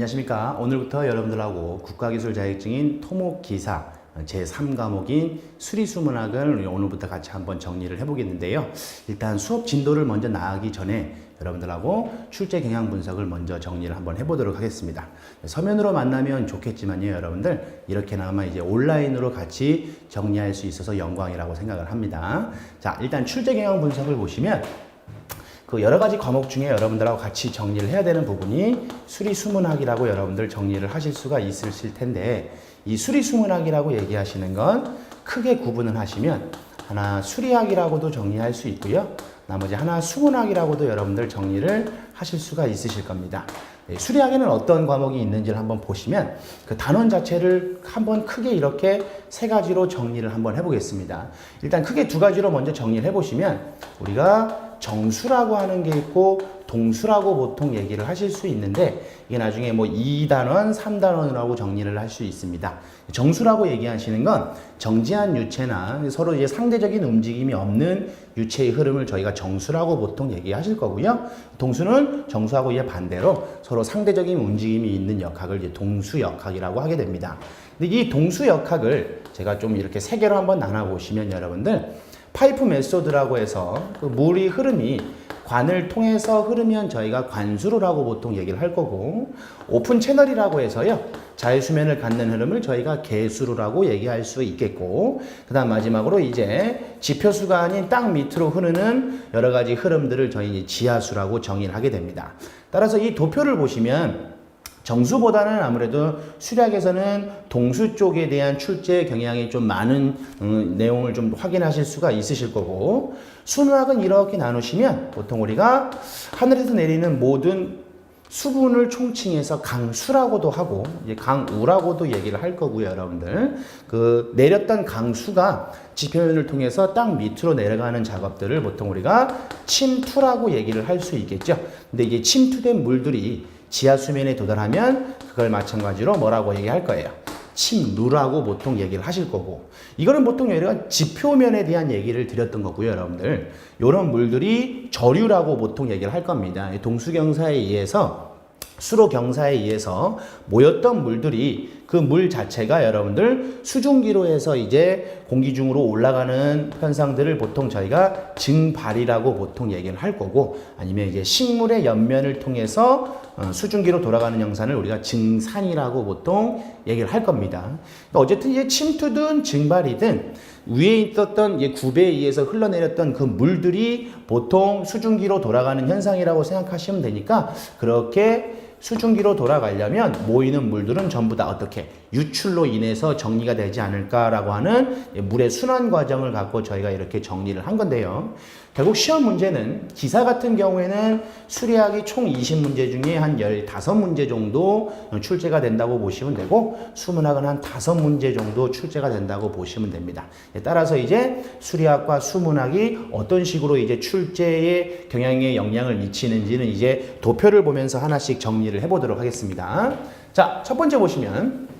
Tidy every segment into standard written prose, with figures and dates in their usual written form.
안녕하십니까. 오늘부터 여러분들하고 국가기술 자격증인 토목기사 제3과목인 수리수문학을 오늘부터 같이 한번 정리를 해보겠는데요. 일단 수업 진도를 먼저 나가기 전에 여러분들하고 출제 경향 분석을 먼저 정리를 한번 해보도록 하겠습니다. 서면으로 만나면 좋겠지만요, 여러분들 이렇게나마 이제 온라인으로 같이 정리할 수 있어서 영광이라고 생각을 합니다. 자, 일단 출제 경향 분석을 보시면 그 여러 가지 과목 중에 여러분들하고 같이 정리를 해야 되는 부분이 수리수문학이라고 여러분들 정리를 하실 수가 있으실 텐데, 이 수리수문학이라고 얘기하시는 건 크게 구분을 하시면 하나 수리학이라고도 정리할 수 있고요, 나머지 하나 수문학이라고도 여러분들 정리를 하실 수가 있으실 겁니다. 수리학에는 어떤 과목이 있는지를 한번 보시면 그 단원 자체를 한번 크게 이렇게 세 가지로 정리를 한번 해보겠습니다. 일단 크게 두 가지로 먼저 정리를 해보시면 우리가 정수라고 하는 게 있고 동수라고 보통 얘기를 하실 수 있는데, 이게 나중에 뭐 2단원, 3단원이라고 정리를 할 수 있습니다. 정수라고 얘기하시는 건 정지한 유체나 서로 이제 상대적인 움직임이 없는 유체의 흐름을 저희가 정수라고 보통 얘기하실 거고요. 동수는 정수하고 이제 반대로 서로 상대적인 움직임이 있는 역학을 이제 동수역학이라고 하게 됩니다. 근데 이 동수역학을 제가 좀 이렇게 세 개로 한번 나눠보시면 여러분들 파이프 메소드라고 해서 그 물이 흐름이 관을 통해서 흐르면 저희가 관수로라고 보통 얘기를 할 거고, 오픈 채널이라고 해서요 자유수면을 갖는 흐름을 저희가 개수로라고 얘기할 수 있겠고, 그 다음 마지막으로 이제 지표수가 아닌 땅 밑으로 흐르는 여러 가지 흐름들을 저희 지하수라고 정의를 하게 됩니다. 따라서 이 도표를 보시면 정수보다는 아무래도 수리학에서는 동수 쪽에 대한 출제 경향이 좀 많은 내용을 좀 확인하실 수가 있으실 거고, 수문학은 이렇게 나누시면 보통 우리가 하늘에서 내리는 모든 수분을 총칭해서 강수라고도 하고 이제 강우라고도 얘기를 할 거고요. 여러분들 그 내렸던 강수가 지표면을 통해서 땅 밑으로 내려가는 작업들을 보통 우리가 침투라고 얘기를 할 수 있겠죠. 근데 이게 침투된 물들이 지하 수면에 도달하면 그걸 마찬가지로 뭐라고 얘기할 거예요? 침누라고 보통 얘기를 하실 거고, 이거는 보통 우리가 지표면에 대한 얘기를 드렸던 거고요. 여러분들 이런 물들이 저류라고 보통 얘기를 할 겁니다. 동수경사에 의해서 수로경사에 의해서 모였던 물들이 그 물 자체가 여러분들 수증기로 해서 이제 공기 중으로 올라가는 현상들을 보통 저희가 증발이라고 보통 얘기를 할 거고, 아니면 이제 식물의 옆면을 통해서 수증기로 돌아가는 현상을 우리가 증산이라고 보통 얘기를 할 겁니다. 그러니까 어쨌든 이제 침투든 증발이든 위에 있었던 구배에 의해서 흘러내렸던 그 물들이 보통 수증기로 돌아가는 현상이라고 생각하시면 되니까, 그렇게 수증기로 돌아가려면 모이는 물들은 전부 다 어떻게 유출로 인해서 정리가 되지 않을까라고 하는 물의 순환 과정을 갖고 저희가 이렇게 정리를 한 건데요. 결국 시험 문제는 기사 같은 경우에는 수리학이 총 20문제 중에 한 15문제 정도 출제가 된다고 보시면 되고, 수문학은 한 5문제 정도 출제가 된다고 보시면 됩니다. 따라서 이제 수리학과 수문학이 어떤 식으로 이제 출제에 경향에 영향을 미치는지는 이제 도표를 보면서 하나씩 정리를 해보도록 하겠습니다. 자, 첫 번째 보시면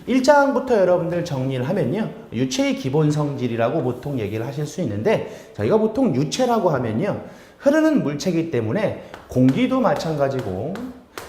1장부터 여러분들 정리를 하면요, 유체의 기본 성질이라고 보통 얘기를 하실 수 있는데, 저희가 보통 유체라고 하면요 흐르는 물체이기 때문에 공기도 마찬가지고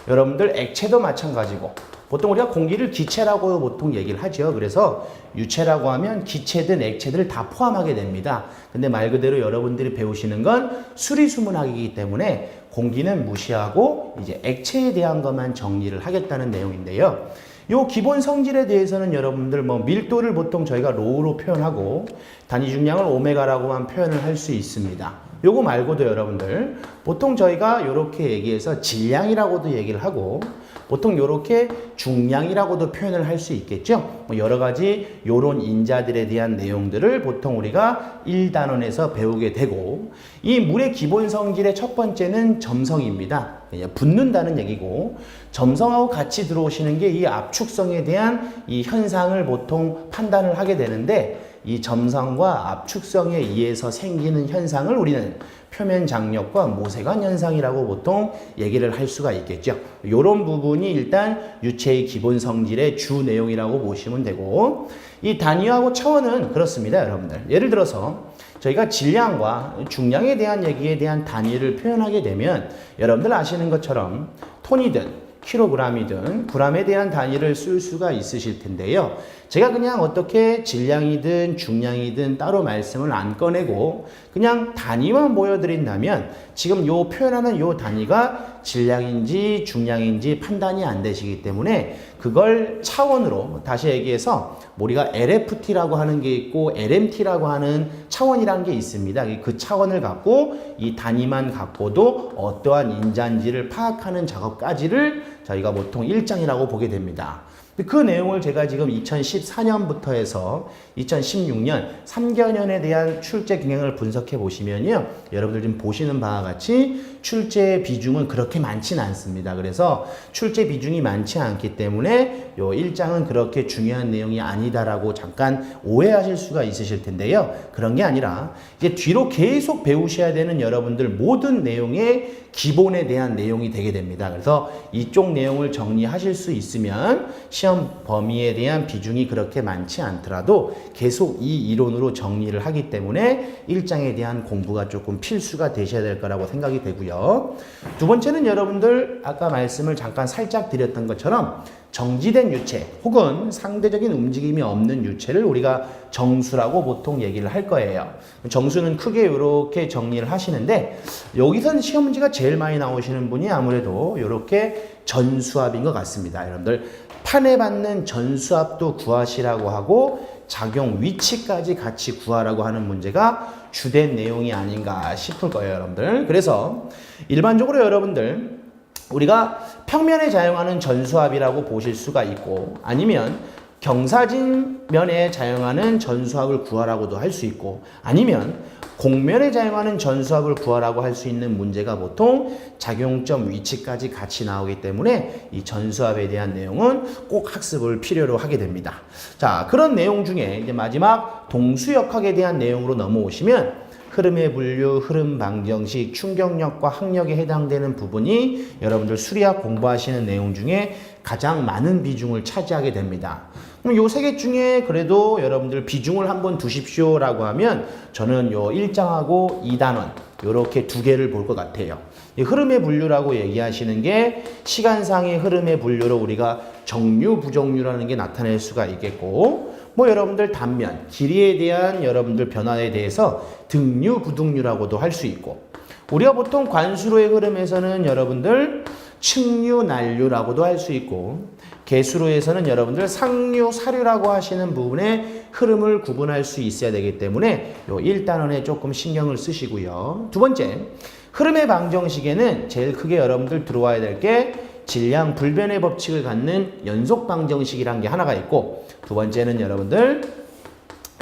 여러분들 액체도 마찬가지고, 보통 우리가 공기를 기체라고 보통 얘기를 하죠. 그래서 유체라고 하면 기체든 액체들을 다 포함하게 됩니다. 근데 말 그대로 여러분들이 배우시는 건 수리수문학이기 때문에 공기는 무시하고 이제 액체에 대한 것만 정리를 하겠다는 내용인데요. 요 기본 성질에 대해서는 여러분들 뭐 밀도를 보통 저희가 로우로 표현하고 단위 중량을 오메가라고만 표현을 할 수 있습니다. 요거 말고도 여러분들 보통 저희가 요렇게 얘기해서 질량이라고도 얘기를 하고, 보통 요렇게 중량이라고도 표현을 할 수 있겠죠. 뭐 여러 가지 요런 인자들에 대한 내용들을 보통 우리가 1단원에서 배우게 되고, 이 물의 기본 성질의 첫 번째는 점성입니다. 붙는다는 얘기고, 점성하고 같이 들어오시는 게 이 압축성에 대한 이 현상을 보통 판단을 하게 되는데, 이 점성과 압축성에 의해서 생기는 현상을 우리는 표면 장력과 모세관 현상이라고 보통 얘기를 할 수가 있겠죠. 이런 부분이 일단 유체의 기본 성질의 주 내용이라고 보시면 되고, 이 단위하고 차원은 그렇습니다. 여러분들 예를 들어서 저희가 질량과 중량에 대한 얘기에 대한 단위를 표현하게 되면 여러분들 아시는 것처럼 톤이든 킬로그램이든 g에 대한 단위를 쓸 수가 있으실 텐데요. 제가 그냥 어떻게 질량이든 중량이든 따로 말씀을 안 꺼내고 그냥 단위만 보여드린다면 지금 요 표현하는 요 단위가 질량인지 중량인지 판단이 안 되시기 때문에 그걸 차원으로 다시 얘기해서 우리가 LFT라고 하는 게 있고 LMT라고 하는 차원이라는 게 있습니다. 그 차원을 갖고 이 단위만 갖고도 어떠한 인자인지를 파악하는 작업까지를 저희가 보통 1장이라고 보게 됩니다. 그 내용을 제가 지금 2014년부터 해서 2016년 3개년에 대한 출제 경향을 분석해 보시면요. 여러분들 지금 보시는 바와 같이 출제 비중은 그렇게 많지는 않습니다. 그래서 출제 비중이 많지 않기 때문에 요 1장은 그렇게 중요한 내용이 아니다라고 잠깐 오해하실 수가 있으실 텐데요. 그런 게 아니라 이제 뒤로 계속 배우셔야 되는 여러분들 모든 내용의 기본에 대한 내용이 되게 됩니다. 그래서 이쪽 내용을 정리하실 수 있으면 시험 범위에 대한 비중이 그렇게 많지 않더라도 계속 이 이론으로 정리를 하기 때문에 1장에 대한 공부가 조금 필수가 되셔야 될 거라고 생각이 되고요. 두 번째는 여러분들 아까 말씀을 잠깐 살짝 드렸던 것처럼 정지된 유체 혹은 상대적인 움직임이 없는 유체를 우리가 정수라고 보통 얘기를 할 거예요. 정수는 크게 이렇게 정리를 하시는데 여기선 시험 문제가 제일 많이 나오시는 분이 아무래도 이렇게 전수압인 것 같습니다. 여러분들 판에 받는 전수압도 구하시라고 하고 작용 위치까지 같이 구하라고 하는 문제가 주된 내용이 아닌가 싶을 거예요, 여러분들. 그래서 일반적으로 여러분들 우리가 평면에 작용하는 전수압이라고 보실 수가 있고 아니면 경사진면에 작용하는 전수압을 구하라고도 할 수 있고 아니면 곡면에 작용하는 전수압을 구하라고 할 수 있는 문제가 보통 작용점 위치까지 같이 나오기 때문에 이 전수압에 대한 내용은 꼭 학습을 필요로 하게 됩니다. 자, 그런 내용 중에 이제 마지막 동수역학에 대한 내용으로 넘어오시면 흐름의 분류, 흐름 방정식, 충격력과 항력에 해당되는 부분이 여러분들 수리학 공부하시는 내용 중에 가장 많은 비중을 차지하게 됩니다. 그럼 요 세 개 중에 그래도 여러분들 비중을 한번 두십시오라고 하면 저는 요 1장하고 2단원 요렇게 두 개를 볼 것 같아요. 이 흐름의 분류라고 얘기하시는 게 시간상의 흐름의 분류로 우리가 정류, 부정류라는 게 나타낼 수가 있겠고 뭐 여러분들 단면, 길이에 대한 여러분들 변화에 대해서 등류, 부등류라고도 할 수 있고 우리가 보통 관수로의 흐름에서는 여러분들 측류, 난류라고도 할 수 있고 계수로에서는 여러분들 상류, 사류라고 하시는 부분의 흐름을 구분할 수 있어야 되기 때문에 요 1단원에 조금 신경을 쓰시고요. 두 번째, 흐름의 방정식에는 제일 크게 여러분들 들어와야 될 게 질량 불변의 법칙을 갖는 연속 방정식이라는 게 하나가 있고 두 번째는 여러분들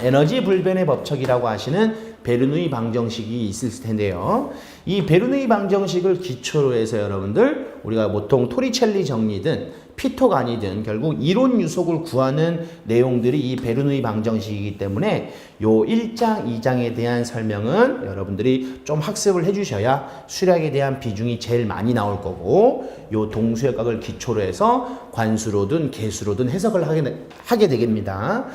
에너지 불변의 법칙이라고 하시는 베르누이 방정식이 있을 텐데요. 이 베르누이 방정식을 기초로 해서 여러분들 우리가 보통 토리첼리 정리든 피토간이든 결국 이론 유속을 구하는 내용들이 이 베르누이 방정식이기 때문에 요 1장, 2장에 대한 설명은 여러분들이 좀 학습을 해주셔야 수력에 대한 비중이 제일 많이 나올 거고 요 동수역학을 기초로 해서 관수로든 계수로든 해석을 하게 됩니다.